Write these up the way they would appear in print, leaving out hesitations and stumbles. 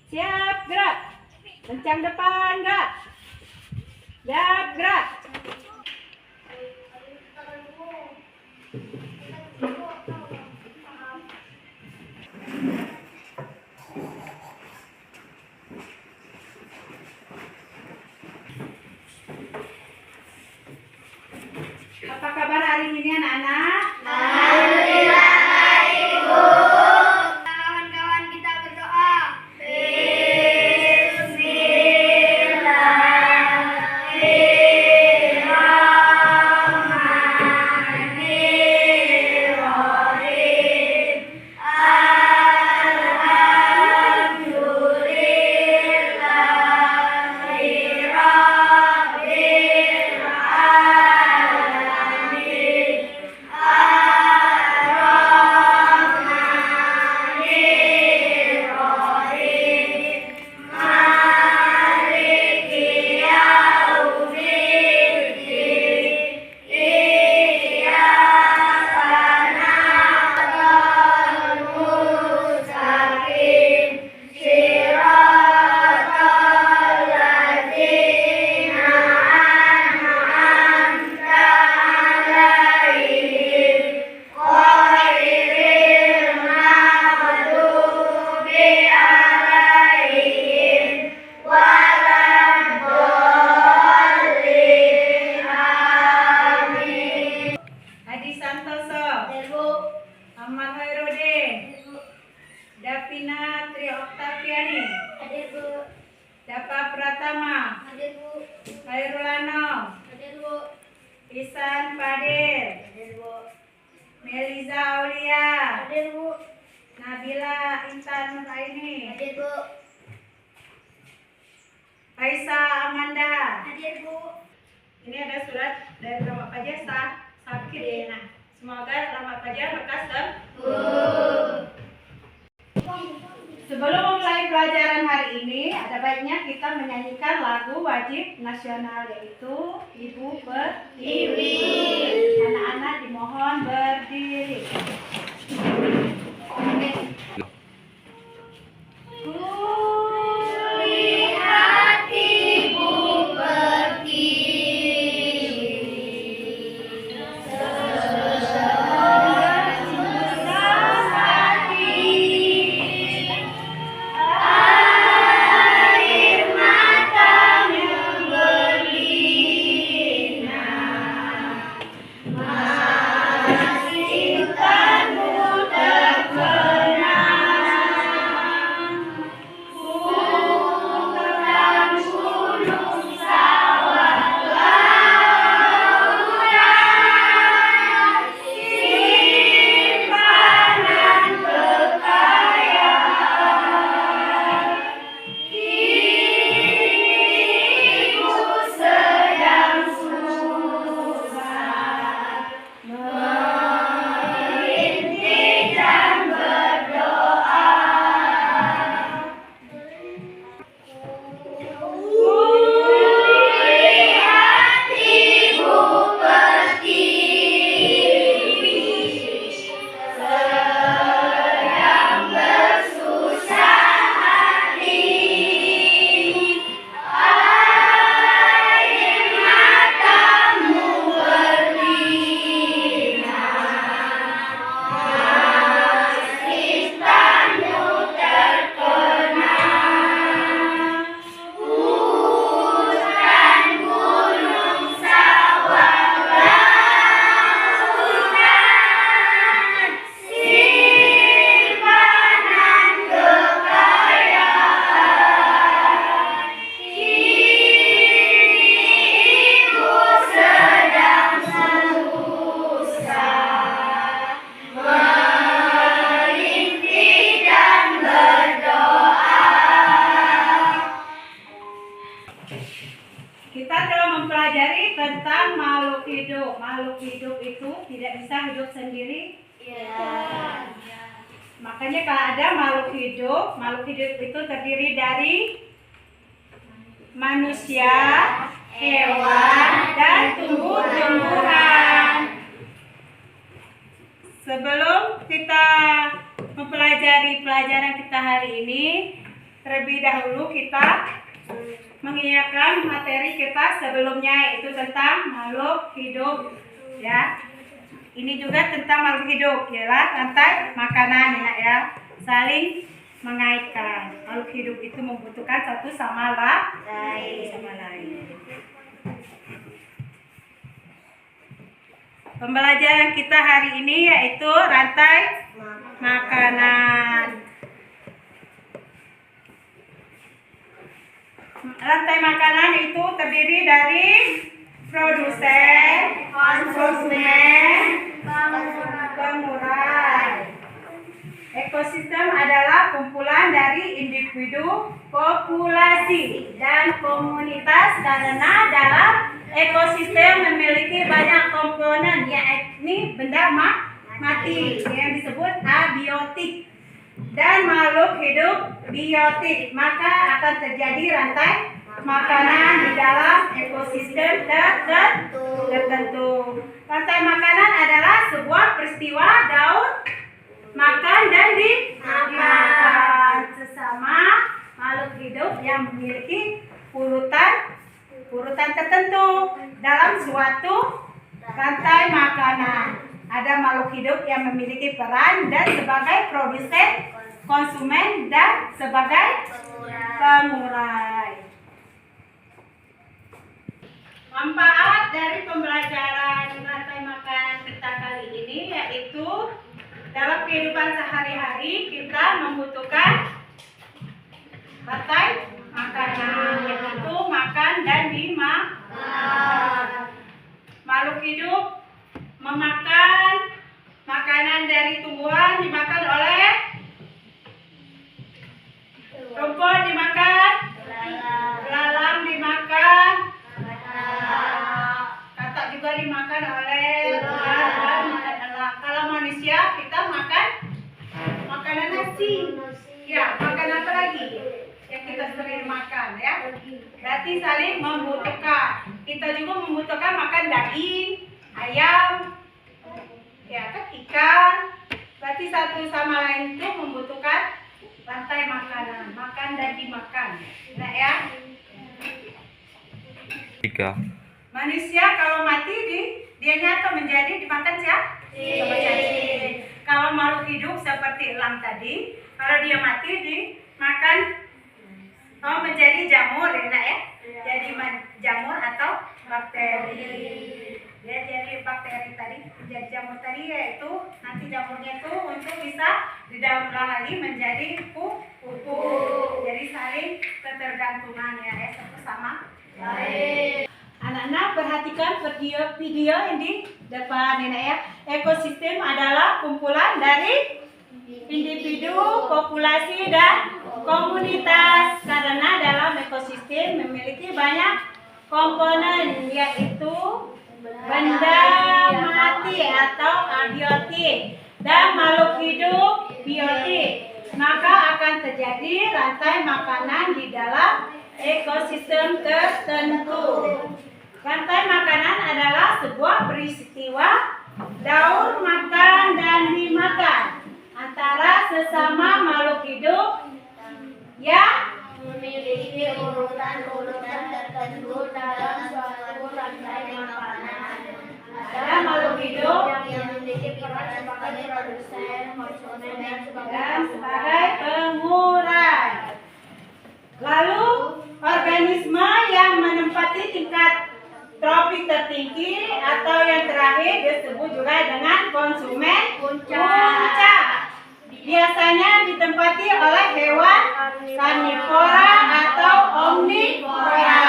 Siap, gerak. Kencang depan, gerak. Siap, gerak. Apa kabar hari ini anak-anak? Alhamdulillah baik, Ibu. Kawan-kawan kita berdoa. Bismillahirrahmanirrahim. Hadi Santoso, Ahmad Hairudin, Davina Tri Oktaviani, Dapa Pratama, Hairulano, Isan Fadil, Meliza Aulia, Nabila Intan Nuraini, Raisa Amanda. Ini ada surat dari Rama Pajasa Sakit. Nah, semoga Rama Pajasa berkas sembuh. Sebelum memulai pelajaran hari ini, ada baiknya kita menyanyikan lagu wajib nasional, yaitu Ibu Pertiwi. Anak-anak dimohon berdiri. Lihat Ibu Pertiwi, air matanya berlinang, masih intanmu terkenang, hutan gunung sawah lautan, simpanan kekayaan. Ibu sedang susah merintih dan berdoa. Lihat Ibu Pertiwi sedang bersusah hati, air matamu berlinang, masih tanmu terkenang, hutan gunung sawah lautan, simpanan kekayaan. Ibu sedang susah merintih dan berdoa. Kita telah mempelajari tentang makhluk hidup. Makhluk hidup itu tidak bisa hidup sendiri. Makanya kalau ada makhluk hidup itu terdiri dari manusia, hewan, dan tumbuh-tumbuhan. Sebelum kita mempelajari pelajaran kita hari ini, terlebih dahulu kita mengingatkan materi kita sebelumnya, yaitu tentang makhluk hidup, ya. Ini juga tentang makhluk hidup, ialah rantai makanan, ya, saling mengaitkan. Makhluk hidup itu membutuhkan satu sama lain. Pembelajaran kita hari ini yaitu rantai makanan. Rantai makanan itu terdiri dari produsen, konsumen, pengurai. Ekosistem adalah kumpulan dari individu, populasi, dan komunitas karena dalam ekosistem memiliki banyak komponen, yakni benda mati yang disebut abiotik dan makhluk hidup biotik, maka akan terjadi rantai makanan di dalam ekosistem tertentu. Rantai makanan adalah sebuah peristiwa daun makan dan dimakan sesama makhluk hidup yang memiliki urutan tertentu dalam suatu rantai makanan. Ada makhluk hidup yang memiliki peran dan sebagai produsen, konsumen, dan sebagai pengurai. Manfaat dari pembelajaran rantai makanan kita kali ini yaitu dalam kehidupan sehari-hari kita membutuhkan rantai makanan, yaitu makan dan dimakan. Makhluk hidup memakan makanan dari tumbuhan, dimakan oleh rumput, dimakan belalang, dimakan katak juga dimakan oleh ular. Kalau manusia kita makan makanan nasi, ya, makan apa lagi yang kita sering makan, ya, berarti saling membutuhkan. Kita juga membutuhkan makan daging, ayam, ya kan, ikan. Berarti satu sama lain itu membutuhkan rantai makanan, makan dan dimakan. Nah, ya. 3. Manusia kalau mati dianya akan menjadi dimakan siapa? Sama cacing. Kalau makhluk hidup seperti elang tadi, kalau dia mati dimakan menjadi jamur, ya. Jadi jamur atau bakteri. Ya, jadi bakteri tadi, jadi jamur tadi, yaitu nanti jamurnya itu untuk bisa didaur ulang lagi menjadi pupuk. Jadi saling ketergantungan, ya, satu sama lain. Anak-anak perhatikan video yang di depan ini, ya. Ekosistem adalah kumpulan dari individu, populasi, dan komunitas karena dalam ekosistem memiliki banyak komponen, yaitu benda mati atau abiotik dan makhluk hidup biotik, maka akan terjadi rantai makanan di dalam ekosistem tertentu. Rantai makanan adalah sebuah peristiwa daur makan dan dimakan antara sesama makhluk hidup yang memiliki urutan-urutan tertentu dalam suatu rantai makanan. Ada makhluk hidup yang memiliki peran sebagai produsen, konsumen, dan sebagai pengurai. Lalu organisme yang menempati tingkat tropik tertinggi atau yang terakhir disebut juga dengan konsumen puncak. Biasanya ditempati oleh hewan karnivora atau omnivora.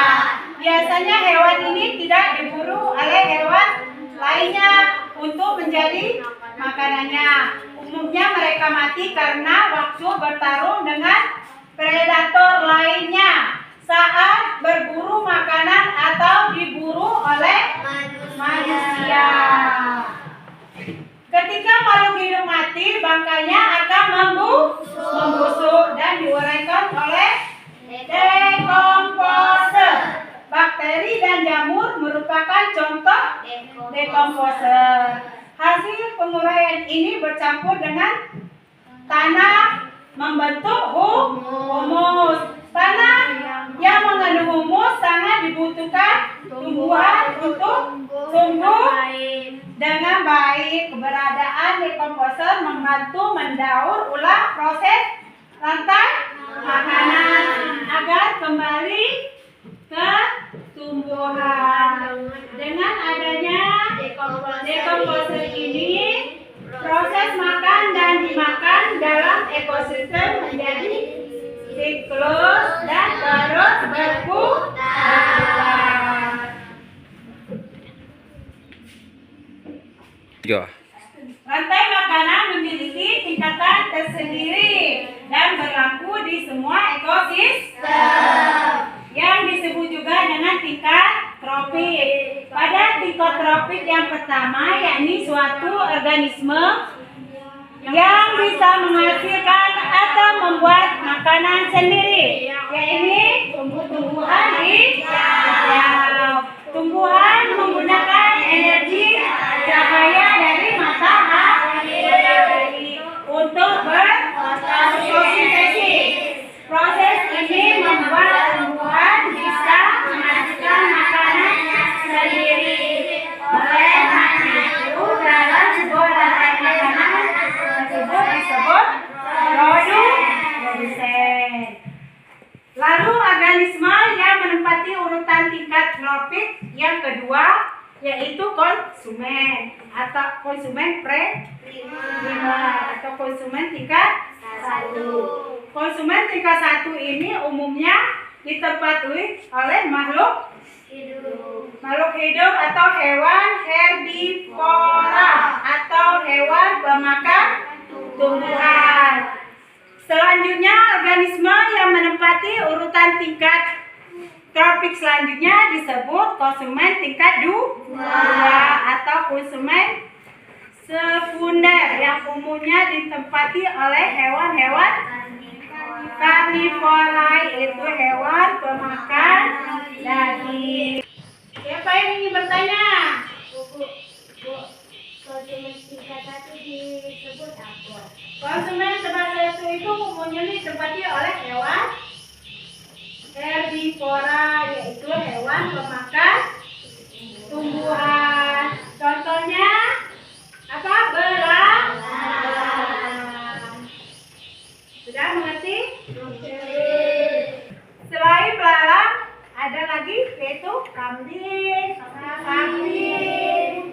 Biasanya hewan ini tidak diburu oleh hewan lainnya untuk menjadi makanannya. Umumnya mereka mati karena waktu bertarung dengan predator lainnya saat berburu makanan atau diburu oleh manusia. Ketika makhluk hidup mati, bangkainya akan membusuk dan diuraikan oleh dekomposer. Bakteri dan jamur merupakan contoh dekomposer. Hasil penguraian ini bercampur dengan tanah, membentuk humus. Tanah yang mengandung humus sangat dibutuhkan tumbuhan untuk tumbuh dengan baik. Keberadaan dekomposer membantu mendaur ulang proses rantai makanan agar kembali ke tumbuhan. Dengan adanya dekomposer ini, proses makan dan dimakan dalam ekosistem menjadi siklus dan terus berputar. Rantai makanan memiliki tingkatan tersendiri dan berlaku di semua ekosistem, yang disebut juga dengan tingkat tropik. Pada tingkat tropik yang pertama, yakni suatu organisme yang bisa menghasilkan atau membuat makanan sendiri, yakni tumbuh-tumbuhan hijau. Tumbuhan menggunakan energi cahaya dari matahari untuk berfotosintesis. Proses ini membuat tumbuhan bisa menghasilkan makanan sendiri. Oleh karena itu, dalam sebuah rantai makanan tersebut disebut produsen. Lalu organisme yang menempati urutan tingkat tropik yang kedua yaitu konsumen atau konsumen primer atau konsumen tingkat 1. Konsumen tingkat 1 ini umumnya ditempati oleh makhluk hidup atau hewan herbivora atau hewan pemakan tumbuhan. Selanjutnya, organisme yang menempati urutan tingkat tropik selanjutnya disebut konsumen tingkat 2 atau konsumen sekunder yang umumnya ditempati oleh hewan-hewan karnivora, yaitu hewan pemakan daging. Siapa yang ingin bertanya? Konsumen tingkat 1 disebut apa? Konsumen tingkat 1 itu umumnya ditempati oleh hewan herbivora, yaitu hewan pemakan tumbuhan. Contohnya apa? Belalang. Sudah mengerti? Selain belalang, ada lagi yaitu kambing,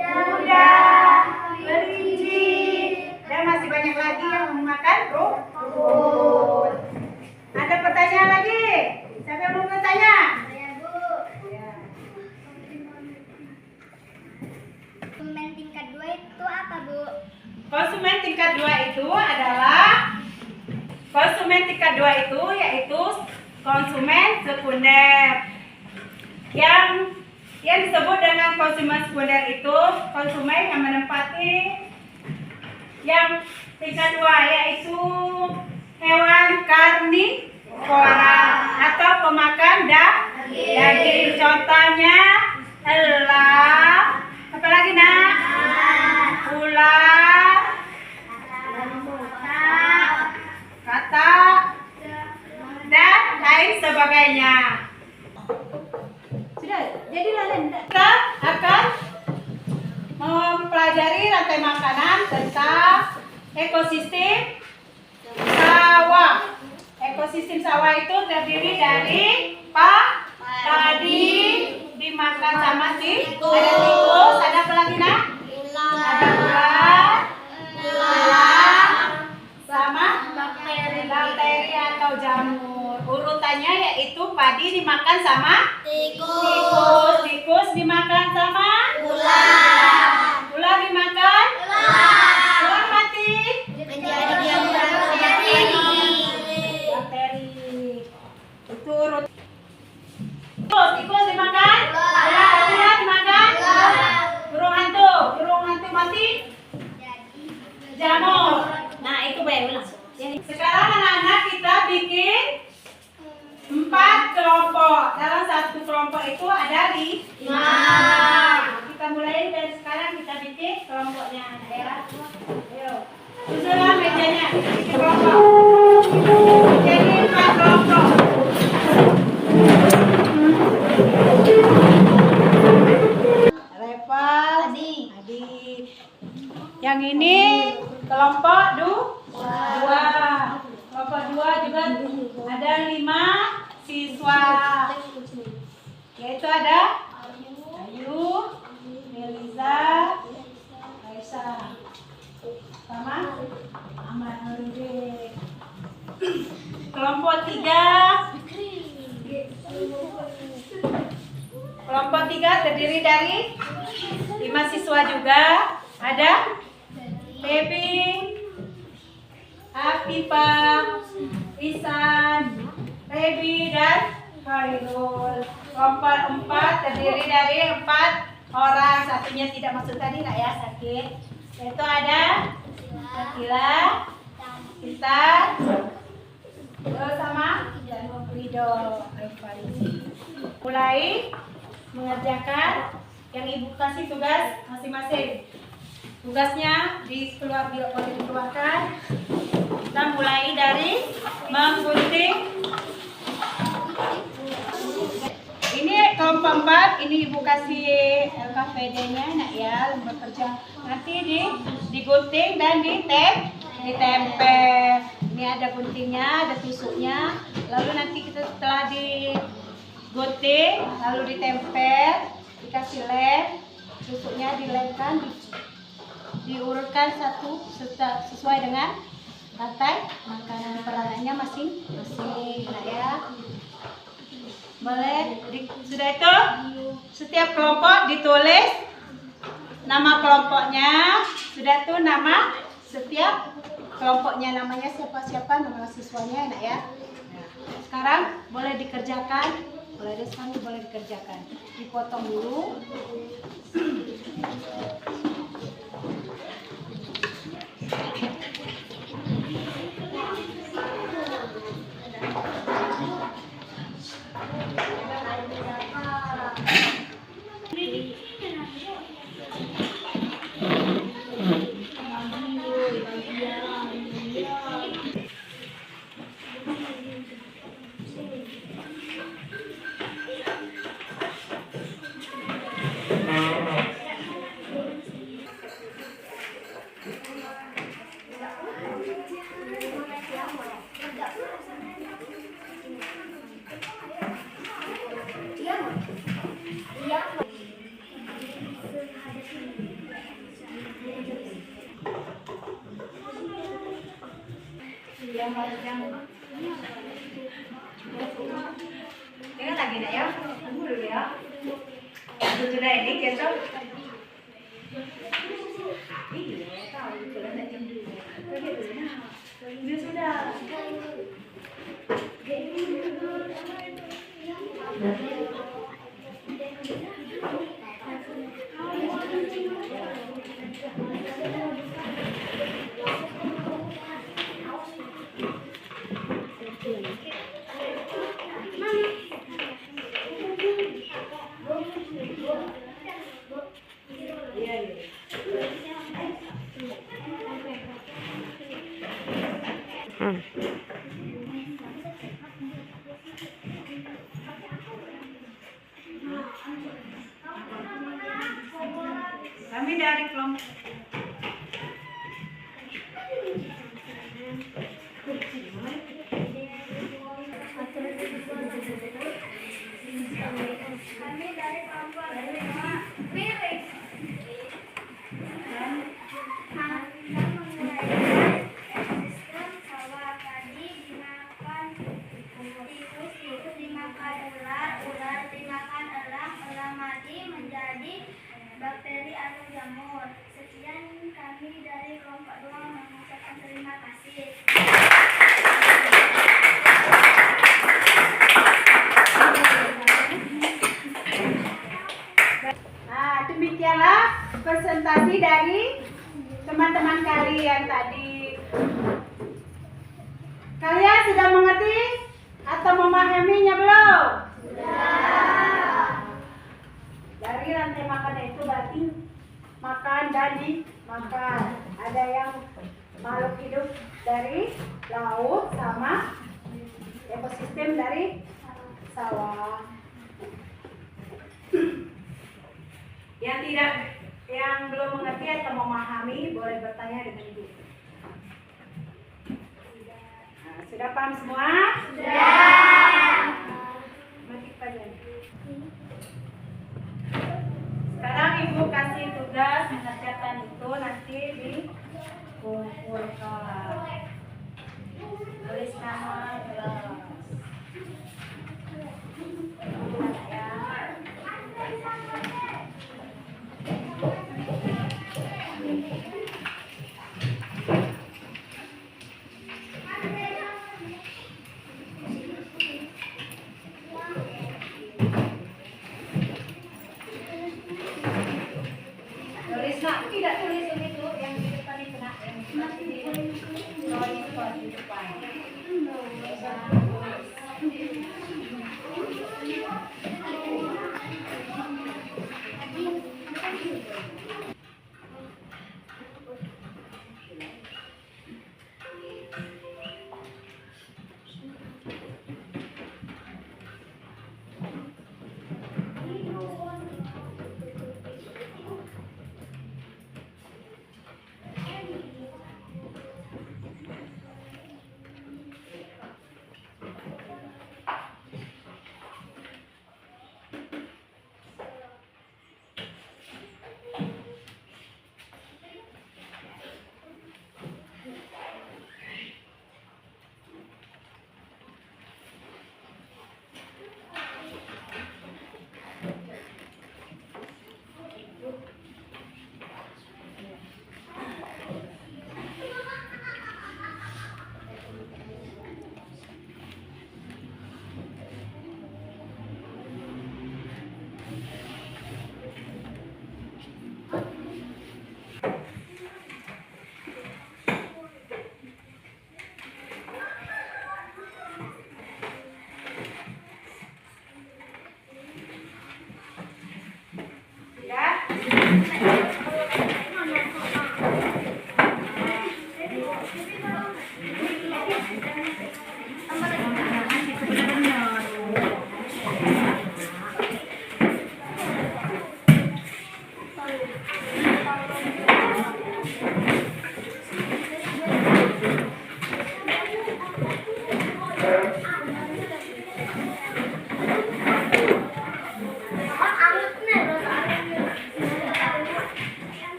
kuda, kelinci, dan masih banyak lagi yang memakan rumput. Ada pertanyaan lagi? Siapa yang mau bertanya? Saya, Bu. Ya. Konsumen tingkat 2 itu apa, Bu? Konsumen tingkat 2 itu adalah konsumen tingkat 2 itu yaitu konsumen sekunder. Yang disebut dengan konsumen sekunder itu konsumen yang menempati yang tingkat 2 yaitu hewan karnivora atau pemakan daging. Contohnya elang, apa lagi nak? Ular, katak, dan lain sebagainya. Sudah, jadi kita akan mempelajari rantai makanan tentang ekosistem sawah. Ekosistem sawah itu terdiri dari padi dimakan sama tikus. Ada tikus, ada apa lagi nak? Ada ular, sama bakteri atau jamur. Urutannya yaitu padi dimakan sama tikus. Tikus dimakan sama ular dimakan ular mati Menjadi bakteri. Itu urut. Tikus dimakan ular dimakan burung hantu mati jamur. Nah, itu baik ulang. Sekarang anak-anak kita bikin 4 kelompok. Dalam satu kelompok itu ada 5. Kita mulai dari sekarang, kita bikin kelompoknya. Ya. Ayo. Susunlah mejanya. Bikin kelompok. Yang ini kelompok dua. Kelompok dua juga ada 5 siswa. Yaitu ada Ayu, Melisa, Aisyah, sama Ahmad Nurudin. Kelompok 3. Kelompok 3 terdiri dari 5 siswa juga. Ada Baby, Afifah, Isan, Baby, dan Khairul. Kelompok 4 terdiri dari 4 orang. Satunya tidak masuk tadi, nak ya, sakit. Yaitu ada Akila, Intan, sama dan Ridho. Mulai mengerjakan yang ibu kasih tugas masing-masing. Tugasnya boleh dikeluarkan. Kita mulai dari menggunting. Ini kelompok 4. Ini ibu kasih LKPD-nya, nak ya, lembar kerja. Nanti digunting dan ditempel. Ini ada guntingnya, ada tusuknya. Lalu nanti kita setelah digunting, lalu ditempel, dikasih lem, tusuknya dilemkan, diurutkan sesuai dengan rantai makanan peranannya masing-masing, nah ya. Sudah itu, setiap kelompok ditulis nama kelompoknya. Sudah itu nama setiap kelompoknya, namanya siapa-siapa, nama siswanya, nak ya. Nah, sekarang boleh dikerjakan, boleh dikerjakan. Dipotong dulu. Ingat lagi nak ya, tunggu dulu ya. Sudah ini kita. Iya, tahu sudah nak jam 2. Ini sudah. Kami dari kelompok bakteri atau jamur. Sekian kami dari kelompok 2 mengucapkan terima kasih. Nah, demikianlah presentasi dari teman-teman kalian tadi. Kalian sudah mengerti atau memahaminya belum? Dari rantai makanan itu berarti makan dan dimakan. Ada yang makhluk hidup dari laut sama ekosistem dari sawah. Yang belum mengerti atau memahami memahami, boleh bertanya dengan Ibu. Nah, sudah paham semua? Sudah. Mati pelajaran. Sekarang Ibu kasih tugas mengerjakan itu nanti dikumpulkan. Tulis nama kelas. Ya. Tulis nak, tidak tulis begitu yang di depan itu nak, yang di depan.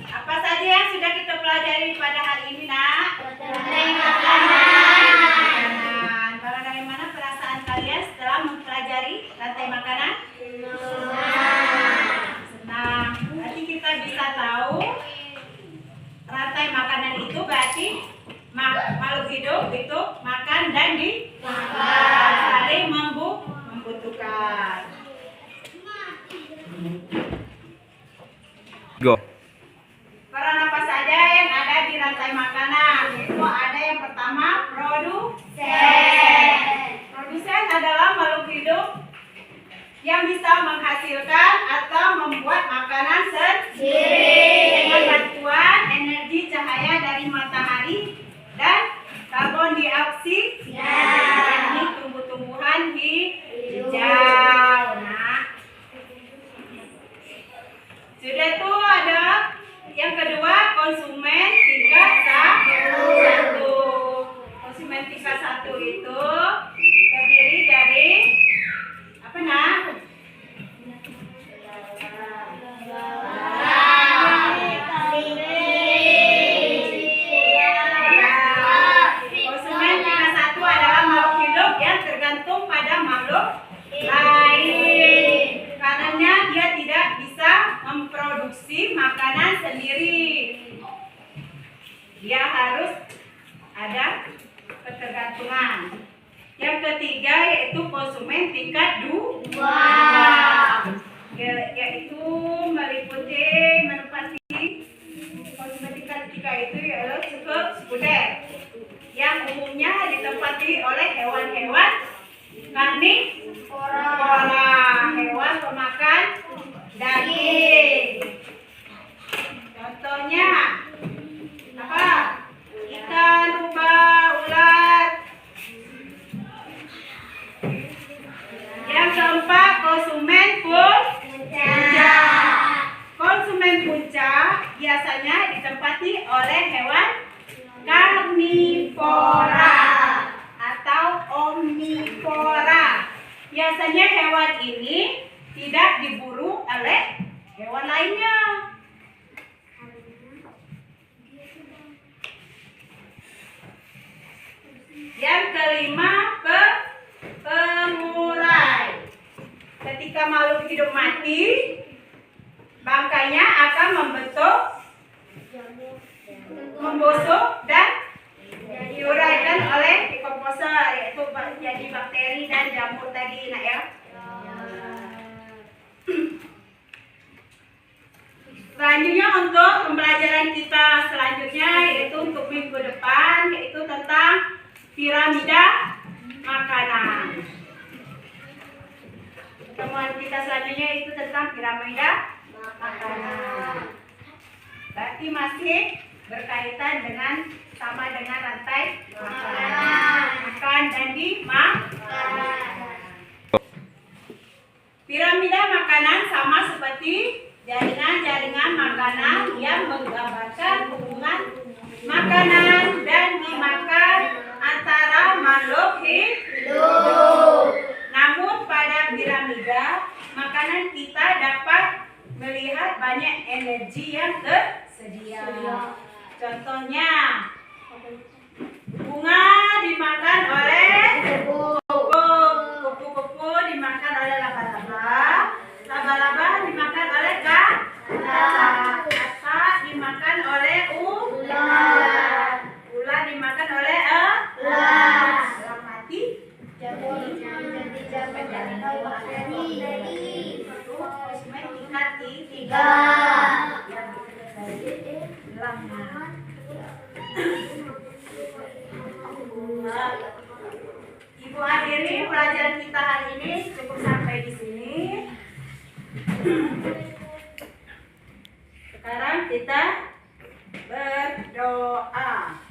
Apa saja yang sudah kita pelajari pada hari ini, Nak? Makanan. Bagaimana perasaan kalian setelah mempelajari rantai makanan? Senang. Berarti kita bisa tahu rantai makanan itu berarti makhluk hidup itu makan dan saling membutuhkan. Go. Peran apa saja yang ada di rantai makanan? Itu ada yang pertama produsen. Produsen adalah makhluk hidup yang bisa menghasilkan atau membuat makanan sendiri dengan bantuan energi cahaya dari matahari dan karbon dioksida dari tumbuh-tumbuhan hijau. Nah, sudah tuh ada yang kedua konsumen tingkat 1. Konsumen tingkat 1 itu terdiri dari apa nak? Konsumen tingkat 1 adalah makhluk hidup yang tergantung pada makhluk lain. Karena dia tidak bisa memproduksi makanan sendiri. Dia harus ada ketergantungan. Yang ketiga yaitu konsumen tingkat 2. Yaitu meliputi menempati konsumen tingkat 3 itu adalah sekunder yang umumnya ditempati oleh hewan-hewan karnivora, hewan pemakan daging. Contohnya apa? Ikan, rubah, ulat. Yang keempat konsumen punca. Konsumen ini tidak diburu oleh hewan lainnya. Yang kelima, pengurai. Ketika makhluk hidup mati, bangkainya akan membusuk dan diuraikan oleh dekomposer, yaitu jadi bakteri dan jamur tadi, nak ya. Selanjutnya untuk pembelajaran kita selanjutnya yaitu untuk minggu depan, yaitu tentang piramida makanan. Pertemuan kita selanjutnya itu tentang piramida makanan. Berarti masih berkaitan dengan sama dengan rantai makanan. Makan dan dimakan. Piramida makanan sama seperti jaringan-jaringan makanan yang menggambarkan hubungan makanan dan dimakan antara makhluk hidup. Namun pada piramida makanan kita dapat melihat banyak energi yang tersedia. Contohnya, bunga dimakan oleh kupu-kupu dimakan oleh laba-laba, laba-laba dimakan oleh katak, katak dimakan oleh ular, ular dimakan oleh elang mati tiga. Ibu akhiri pelajaran kita hari ini cukup sampai di sini. Sekarang kita berdoa.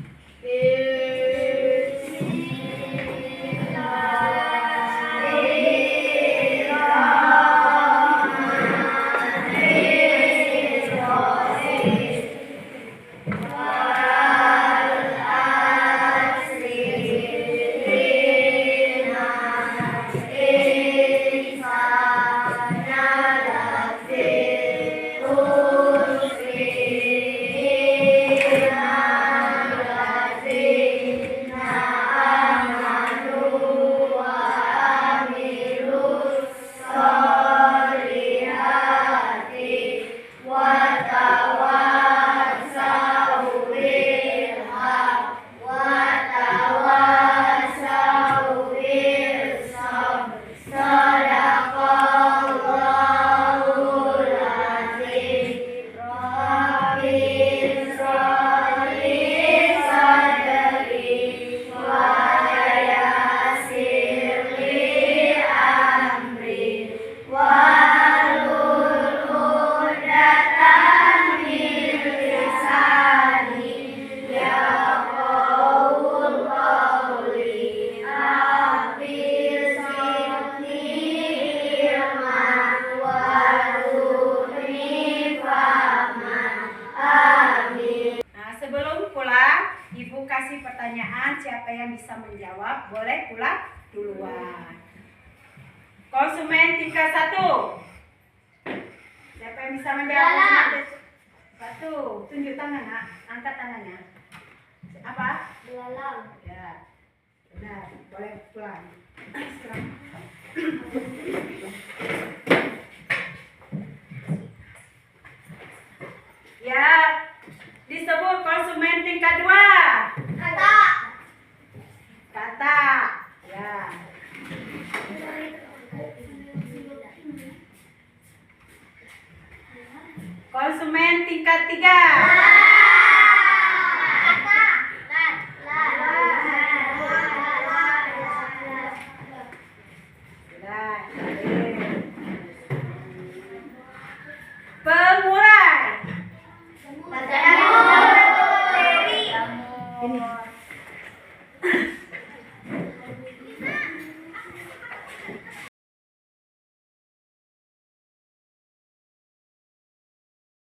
Ibu kasih pertanyaan, siapa yang bisa menjawab boleh pulang duluan. Konsumen tingkat 1. Siapa yang bisa menjawab? 1. Tunjuk tangan, nak. Angkat tangannya. Apa? Belalang. Ya. Benar, boleh pulang. Ya, disebut konsumen tingkat 2. Kata. Ya. Konsumen tingkat 3.